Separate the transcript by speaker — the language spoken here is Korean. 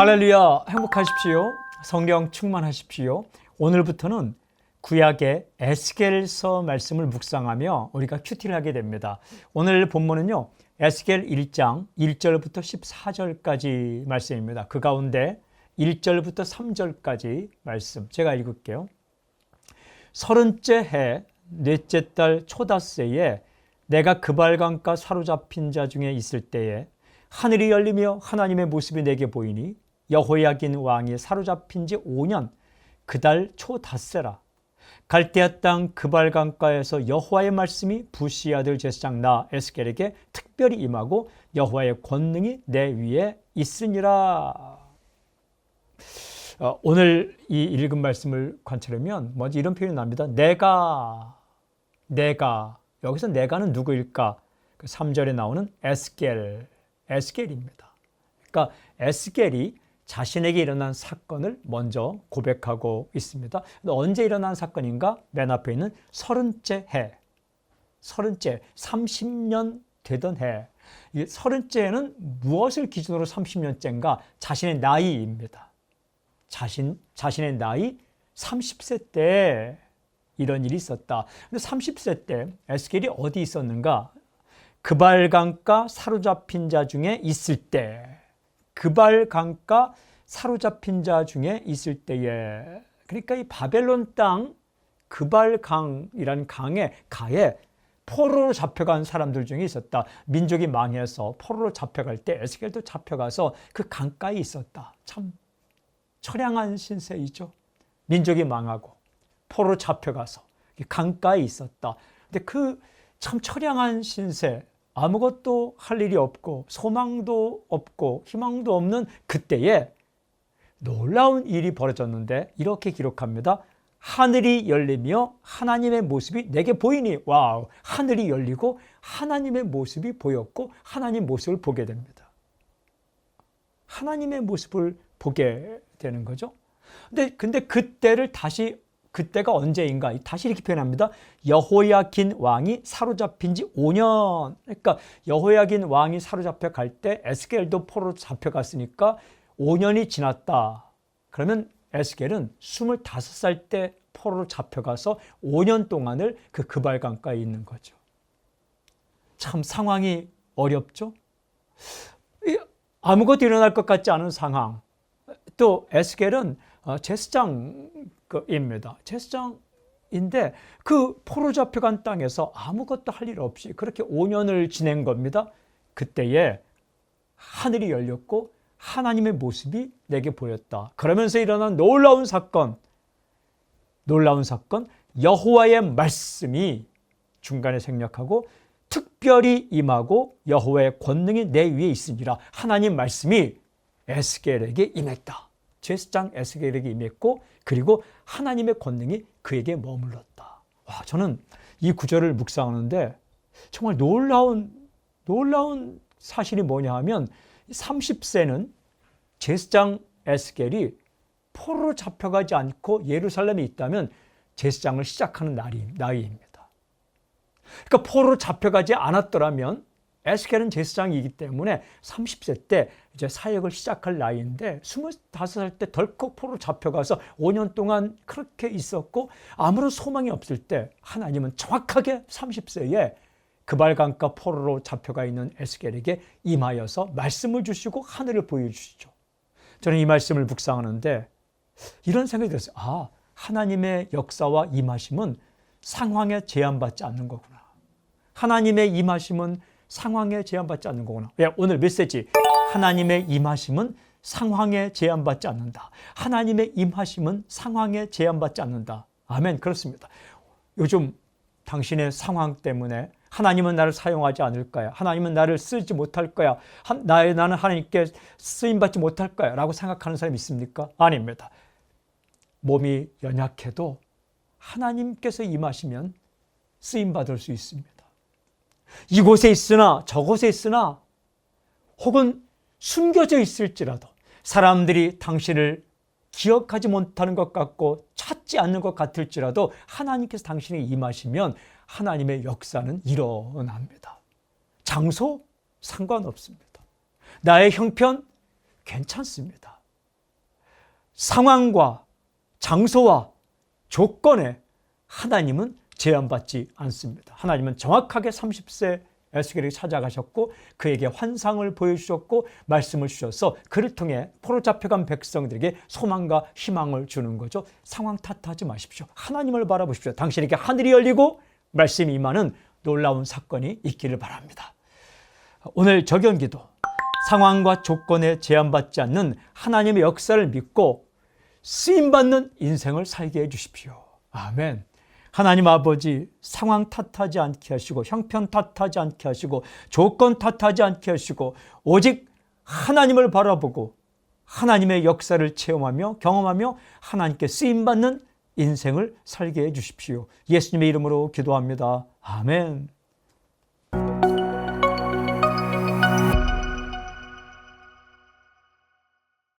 Speaker 1: 할렐루야, 행복하십시오. 성령 충만하십시오. 오늘부터는 구약의 에스겔서 말씀을 묵상하며 우리가 큐티를 하게 됩니다. 오늘 본문은요, 에스겔 1장 1절부터 14절까지 말씀입니다. 그 가운데 1절부터 3절까지 말씀 제가 읽을게요. 30째 해 넷째 달 초닷새에 내가 그발강가 사로잡힌 자 중에 있을 때에 하늘이 열리며 하나님의 모습이 내게 보이니 여호야긴 왕이 사로잡힌 지 5년 그 달 초닷새라. 갈대아 땅 그발강가에서 여호와의 말씀이 부시 아들 제사장 나 에스겔에게 특별히 임하고 여호와의 권능이 내 위에 있으니라. 오늘 이 읽은 말씀을 관찰하면 먼저 이런 표현이 납니다. 내가 여기서 내가는 누구일까? 3절에 나오는 에스겔입니다. 그러니까 에스겔이 자신에게 일어난 사건을 먼저 고백하고 있습니다. 언제 일어난 사건인가? 맨 앞에 있는 30째 해. 30년 되던 해. 이 30째는 무엇을 기준으로 30년째인가? 자신의 나이입니다. 자신의 나이 30세 때 이런 일이 있었다. 근데 30세 때 에스겔이 어디 있었는가? 그발강가 사로잡힌 자 중에 있을 때. 그발강가 사로잡힌 자 중에 있을 때에, 그러니까 이 바벨론 땅 그발강이라는 가에 포로로 잡혀간 사람들 중에 있었다. 민족이 망해서 포로로 잡혀갈 때 에스겔도 잡혀가서 그 강가에 있었다. 참 처량한 신세이죠. 민족이 망하고 포로로 잡혀가서 강가에 있었다. 근데 그 참 처량한 신세, 아무것도 할 일이 없고 소망도 없고 희망도 없는 그때에 놀라운 일이 벌어졌는데 이렇게 기록합니다. 하늘이 열리며 하나님의 모습이 내게 보이니. 와우, 하늘이 열리고 하나님의 모습이 보였고 하나님 모습을 보게 됩니다. 하나님의 모습을 보게 되는 거죠. 근데 그때가 언제인가? 다시 이렇게 표현합니다. 여호야긴 왕이 사로잡힌 지 5년. 그러니까 여호야긴 왕이 사로잡혀 갈 때 에스겔도 포로로 잡혀갔으니까 5년이 지났다. 그러면 에스겔은 25살 때 포로로 잡혀가서 5년 동안을 그 그발강가에 있는 거죠. 참 상황이 어렵죠. 아무것도 일어날 것 같지 않은 상황. 또 에스겔은 제사장입니다. 제사장인데 그 포로 잡혀간 땅에서 아무것도 할 일 없이 그렇게 5년을 지낸 겁니다. 그때에 하늘이 열렸고 하나님의 모습이 내게 보였다. 그러면서 일어난 놀라운 사건, 여호와의 말씀이 중간에 생략하고 특별히 임하고 여호와의 권능이 내 위에 있으니라. 하나님 말씀이 에스겔에게 임했다. 제사장 에스겔에게 임했고 그리고 하나님의 권능이 그에게 머물렀다. 와, 저는 이 구절을 묵상하는데 정말 놀라운 사실이 뭐냐 하면 30세는 제사장 에스겔이 포로로 잡혀가지 않고 예루살렘에 있다면 제사장을 시작하는 나이입니다. 그러니까 포로로 잡혀가지 않았더라면 에스겔은 제사장이기 때문에 30세 때 이제 사역을 시작할 나이인데 25살 때 덜컥 포로로 잡혀가서 5년 동안 그렇게 있었고 아무런 소망이 없을 때 하나님은 정확하게 30세에 그발강가 포로로 잡혀가 있는 에스겔에게 임하여서 말씀을 주시고 하늘을 보여주시죠. 저는 이 말씀을 묵상하는데 이런 생각이 들었어요. 하나님의 역사와 임하심은 상황에 제한받지 않는 거구나. 하나님의 임하심은 상황에 제한받지 않는 거구나. 오늘 메시지, 하나님의 임하심은 상황에 제한받지 않는다. 하나님의 임하심은 상황에 제한받지 않는다. 아멘. 그렇습니다. 요즘 당신의 상황 때문에 하나님은 나를 사용하지 않을 거야. 하나님은 나를 쓰지 못할 거야. 나는 하나님께 쓰임받지 못할 거야 라고 생각하는 사람이 있습니까? 아닙니다. 몸이 연약해도 하나님께서 임하시면 쓰임받을 수 있습니다. 이곳에 있으나 저곳에 있으나 혹은 숨겨져 있을지라도 사람들이 당신을 기억하지 못하는 것 같고 찾지 않는 것 같을지라도 하나님께서 당신이 임하시면 하나님의 역사는 일어납니다. 장소 상관없습니다. 나의 형편 괜찮습니다. 상황과 장소와 조건에 하나님은 제한받지 않습니다. 하나님은 정확하게 30세 에스겔에게 찾아가셨고 그에게 환상을 보여주셨고 말씀을 주셔서 그를 통해 포로 잡혀간 백성들에게 소망과 희망을 주는 거죠. 상황 탓하지 마십시오. 하나님을 바라보십시오. 당신에게 하늘이 열리고 말씀이 임하는 놀라운 사건이 있기를 바랍니다. 오늘 적용기도, 상황과 조건에 제한받지 않는 하나님의 역사를 믿고 쓰임받는 인생을 살게 해주십시오. 아멘. 하나님 아버지, 상황 탓하지 않게 하시고 형편 탓하지 않게 하시고 조건 탓하지 않게 하시고 오직 하나님을 바라보고 하나님의 역사를 체험하며 경험하며 하나님께 쓰임받는 인생을 살게 해주십시오. 예수님의 이름으로 기도합니다. 아멘.